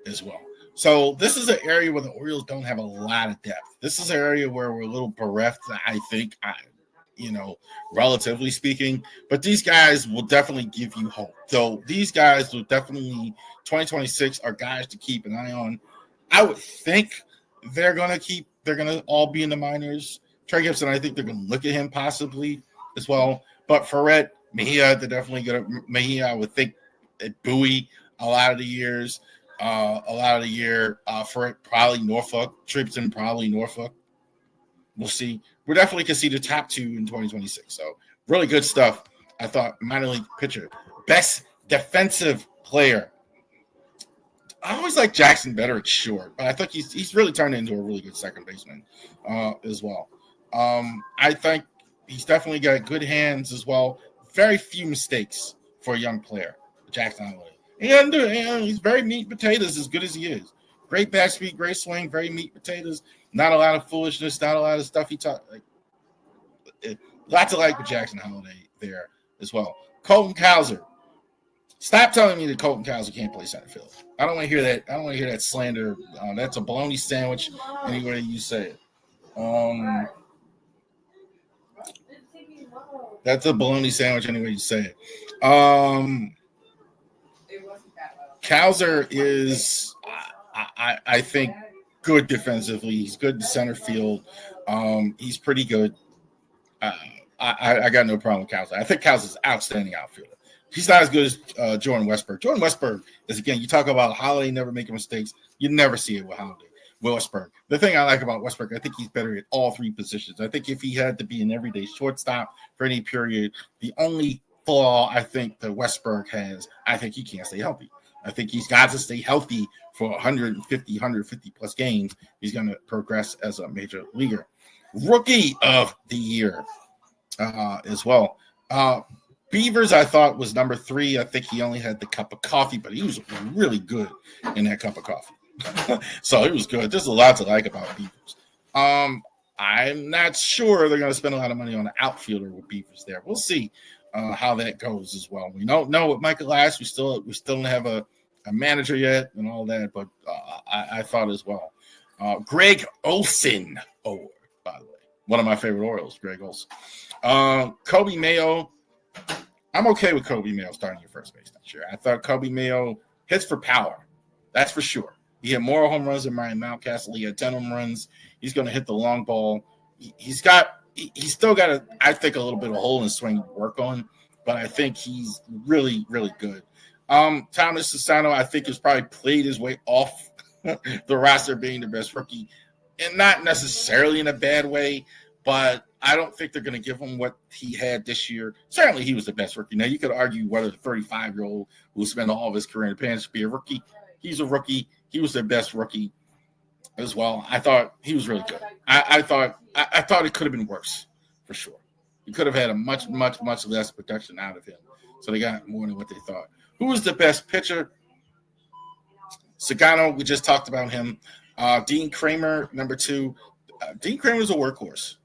as well. So this is an area where the Orioles don't have a lot of depth. This is an area where we're a little bereft, I think, relatively speaking. But these guys will definitely give you hope. So these guys will definitely, 2026 are guys to keep an eye on. I would think they're going to all be in the minors. Trey Gibson, I think they're going to look at him possibly as well. But Ferret, Mejia, they're definitely going to. Mejia, I would think, at Bowie a lot of the year. Ferret probably Norfolk. Tripton probably Norfolk. We'll see. We definitely can see the top 2 in 2026. So really good stuff. I thought minor league pitcher, best defensive player. I always like Jackson better at short, but I think he's really turned into a really good second baseman as well. I think he's definitely got good hands as well. Very few mistakes for a young player, Jackson Holliday. He's very meat and potatoes as good as he is. Great bat speed, great swing, very meat and potatoes. Not a lot of foolishness, not a lot of stuff he taught. Lots to like with Jackson Holliday there as well. Colton Cowser. Stop telling me that Colton Cowser can't play center field. I don't want to hear that. I don't want to hear that slander. That's a bologna sandwich any way you say it. That's a bologna sandwich any way you say it. Cowser is, I think, good defensively. He's good in center field. He's pretty good. I got no problem with Cowser. I think Cowser's an outstanding outfielder. He's not as good as Jordan Westberg. Jordan Westberg is, again, you talk about Holiday never making mistakes. You never see it with Holiday. Westberg. The thing I like about Westberg, I think he's better at all 3 positions. I think if he had to be an everyday shortstop for any period, the only flaw I think that Westberg has, I think he can't stay healthy. I think he's got to stay healthy for 150 plus games. He's going to progress as a major leaguer. Rookie of the year as well. Beavers, I thought, was number 3. I think he only had the cup of coffee, but he was really good in that cup of coffee. So it was good. There's a lot to like about Beavers. I'm not sure they're going to spend a lot of money on an outfielder with Beavers there. We'll see how that goes as well. We don't know with Michael Lash. We still don't have a manager yet and all that, but I thought as well. Greg Olson Award, by the way. One of my favorite Orioles, Greg Olson. Kobe Mayo. I'm okay with Kobe Mayo starting your first base next year. I thought Kobe Mayo hits for power. That's for sure. He had more home runs than Ryan Mountcastle. He had 10 home runs. He's going to hit the long ball. He's got he's still got I think a little bit of a hole in his swing to work on, but I think he's really, really good. Thomas Susano, I think, has probably played his way off the roster being the best rookie, and not necessarily in a bad way, but I don't think they're going to give him what he had this year. Certainly, he was the best rookie. Now, you could argue whether the 35-year-old who spent all of his career in the Panthers should be a rookie. He's a rookie. He was their best rookie as well. I thought he was really good. I thought it could have been worse, for sure. You could have had a much, much, much less production out of him. So they got more than what they thought. Who was the best pitcher? Sagano, we just talked about him. Dean Kramer, number 2. Dean Kramer's a workhorse.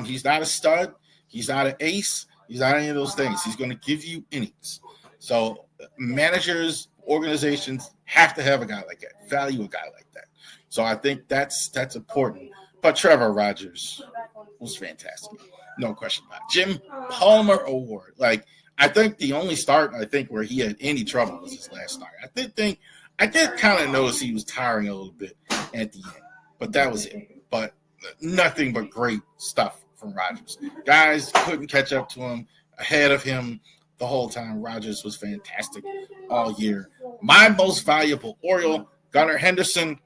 He's not a stud. He's not an ace. He's not any of those things. He's going to give you innings. So managers, organizations have to have a guy like that, value a guy like that. So I think that's important. But Trevor Rogers was fantastic. No question about it. Jim Palmer Award. Like, I think the only start, where he had any trouble was his last start. I did kind of notice he was tiring a little bit at the end, but that was it. But nothing but great stuff from Rogers. Guys couldn't catch up to him, ahead of him the whole time. Rogers was fantastic all year. My most valuable Oriole, Gunnar Henderson.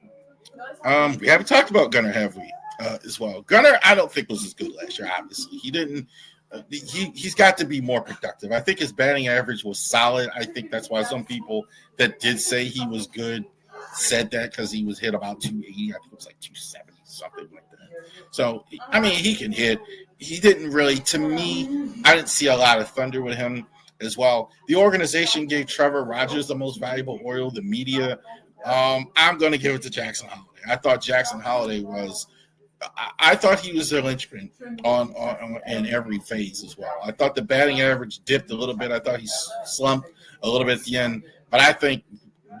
We haven't talked about Gunnar, have we? As well. Gunnar, I don't think was as good last year, obviously. He didn't he's got to be more productive. I think his batting average was solid. I think that's why some people that did say he was good said that, because he was hit about 280. I think it was like 270, something like that. So, I mean, he can hit. He didn't really, to me, I didn't see a lot of thunder with him as well. The organization gave Trevor Rogers the most valuable Oriole, the media. I'm going to give it to Jackson Holiday. I thought Jackson Holiday was I thought he was their linchpin on in every phase as well. I thought the batting average dipped a little bit. I thought he slumped a little bit at the end. But I think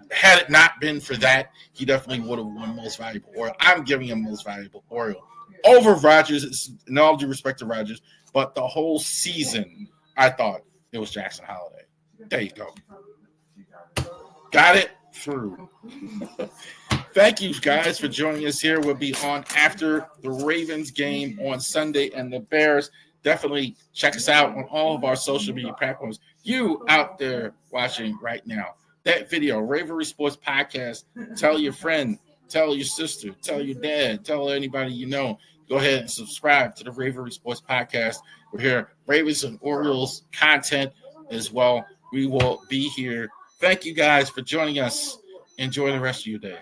had it not been for that, he definitely would have won most valuable Oriole. I'm giving him most valuable Oriole over Rogers. In all due respect to Rogers, but the whole season, I thought it was Jackson Holiday. There you go. Got it through. Thank you guys for joining us here. We'll be on after the Ravens game on Sunday and the Bears. Definitely check us out on all of our social media platforms. You out there watching right now, that video, Ravori Sports Podcast, tell your friend, tell your sister, tell your dad, tell anybody you know. Go ahead and subscribe to the Ravori Sports Podcast. We're here, Ravens and Orioles content as well. We will be here. Thank you guys for joining us. Enjoy the rest of your day.